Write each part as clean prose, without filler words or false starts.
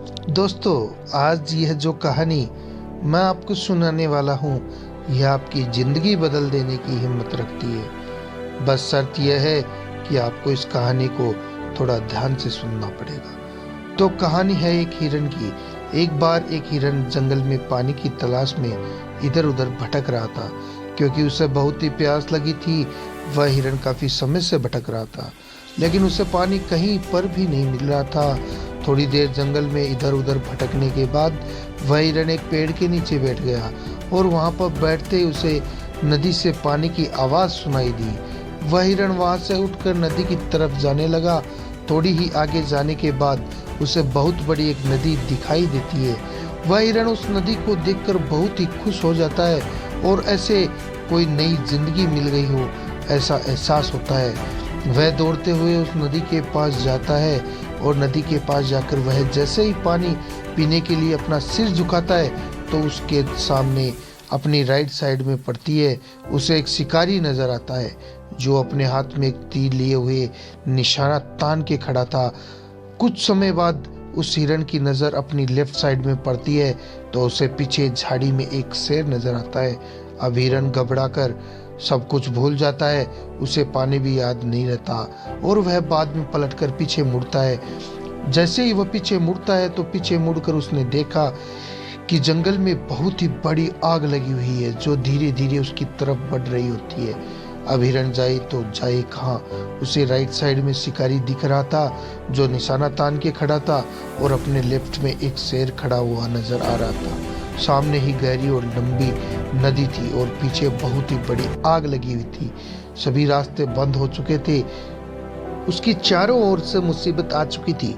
दोस्तों, आज यह जो कहानी मैं आपको सुनाने वाला हूँ, यह आपकी ज़िंदगी बदल देने की हिम्मत रखती है। बस शर्त यह है कि आपको इस कहानी को थोड़ा ध्यान से सुनना पड़ेगा। तो कहानी है एक हिरन की। एक बार एक हिरन जंगल में पानी की तलाश में इधर-उधर भटक रहा था, क्योंकि उसे बहुत ही प्यास लगी थी। वह हिरन काफ़ी समय से भटक रहा था, लेकिन उसे पानी कहीं पर भी नहीं मिल रहा था। थोड़ी देर जंगल में इधर-उधर भटकने के बाद वह हिरन एक पेड़ के नीचे बैठ गया और वहां पर बैठते ही उसे नदी से पानी की आवाज़ सुनाई दी। वह हिरन वहां से उठकर नदी की तरफ जाने लगा। थोड़ी ही आगे जाने के बाद उसे बहुत बड़ी एक नदी दिखाई देती है। वह हिरन उस नदी को देखकर बहुत ही खुश हो जाता है और ऐसे कोई नई जिंदगी मिल गई हो ऐसा एहसास होता है। वह दौड़ते हुए उस नदी के पास जाता है और नदी के पास जाकर वह जैसे ही पानी पीने के लिए अपना सिर झुकाता है तो उसके सामने अपनी राइट साइड में पड़ती है उसे एक शिकारी नजर आता है, जो अपने हाथ में एक तीर लिए हुए निशाना तान के खड़ा था। कुछ समय बाद उस हिरन की नज़र अपनी लेफ्ट साइड में पड़ती है तो उसे पीछे झाड़ी में एक शेर नजर आता है। अब हिरन घबराकर सब कुछ भूल जाता है, उसे पानी भी याद नहीं रहता और वह बाद में पलटकर पीछे मुड़ता है। जैसे ही वह पीछे मुड़ता है तो पीछे मुड़कर उसने देखा कि जंगल में बहुत ही बड़ी आग लगी हुई है, जो धीरे धीरे उसकी तरफ बढ़ रही होती है। अब हिरन जाए तो जाए कहाँ। उसे राइट साइड में शिकारी दिख रहा था, जो निशाना तान के खड़ा था और अपने लेफ्ट में एक शेर खड़ा हुआ नजर आ रहा था। सामने ही गहरी और लंबी नदी थी और पीछे बहुत ही बड़ी आग लगी हुई थी। सभी रास्ते बंद हो चुके थे। उसकी चारों ओर से मुसीबत आ चुकी थी।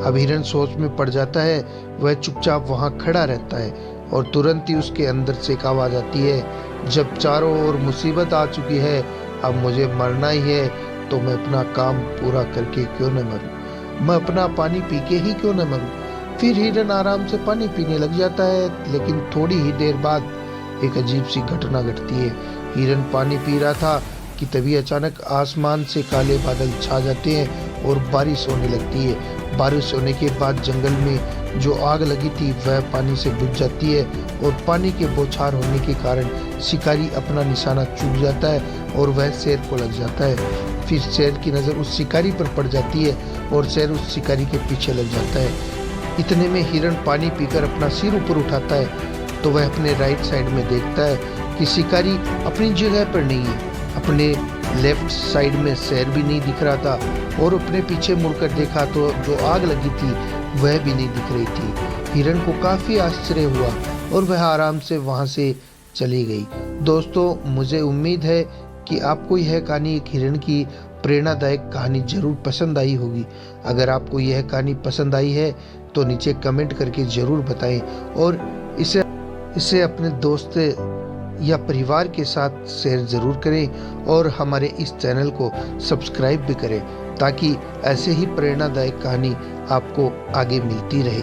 अब हिरन सोच में पड़ जाता है। वह चुपचाप वहां खड़ा रहता है और तुरंत ही उसके अंदर से एक आवाज आती है, जब चारों ओर मुसीबत आ चुकी है, अब मुझे मरना ही है, तो मैं अपना काम पूरा करके क्यों न मरूं, मैं अपना पानी पी के ही क्यों न मरूं। फिर हिरन आराम से पानी पीने लग जाता है, लेकिन थोड़ी ही देर बाद एक अजीब सी घटना घटती है। हिरन पानी पी रहा था कि तभी अचानक आसमान से काले बादल छा जाते हैं और बारिश होने लगती है। बारिश होने के बाद जंगल में जो आग लगी थी वह पानी से बुझ जाती है और पानी के बौछार होने के कारण शिकारी अपना निशाना चूक जाता है और वह शेर को लग जाता है। फिर शेर की नज़र उस शिकारी पर पड़ जाती है और शेर उस शिकारी के पीछे लग जाता है। इतने में हिरन पानी पीकर अपना सिर ऊपर उठाता है तो वह अपने राइट साइड में देखता है कि शिकारी अपनी जगह पर नहीं है। अपने लेफ्ट साइड में शेर भी नहीं दिख रहा था और अपने पीछे मुड़कर देखा तो जो आग लगी थी वह भी नहीं दिख रही थी। हिरन को काफ़ी आश्चर्य हुआ और वह आराम से वहां से चली गई। दोस्तों, मुझे उम्मीद है कि आपको यह कहानी, एक हिरन की प्रेरणादायक कहानी जरूर पसंद आई होगी। अगर आपको यह कहानी पसंद आई है तो नीचे कमेंट करके ज़रूर बताएं और इसे अपने दोस्त या परिवार के साथ शेयर ज़रूर करें और हमारे इस चैनल को सब्सक्राइब भी करें, ताकि ऐसे ही प्रेरणादायक कहानी आपको आगे मिलती रहे।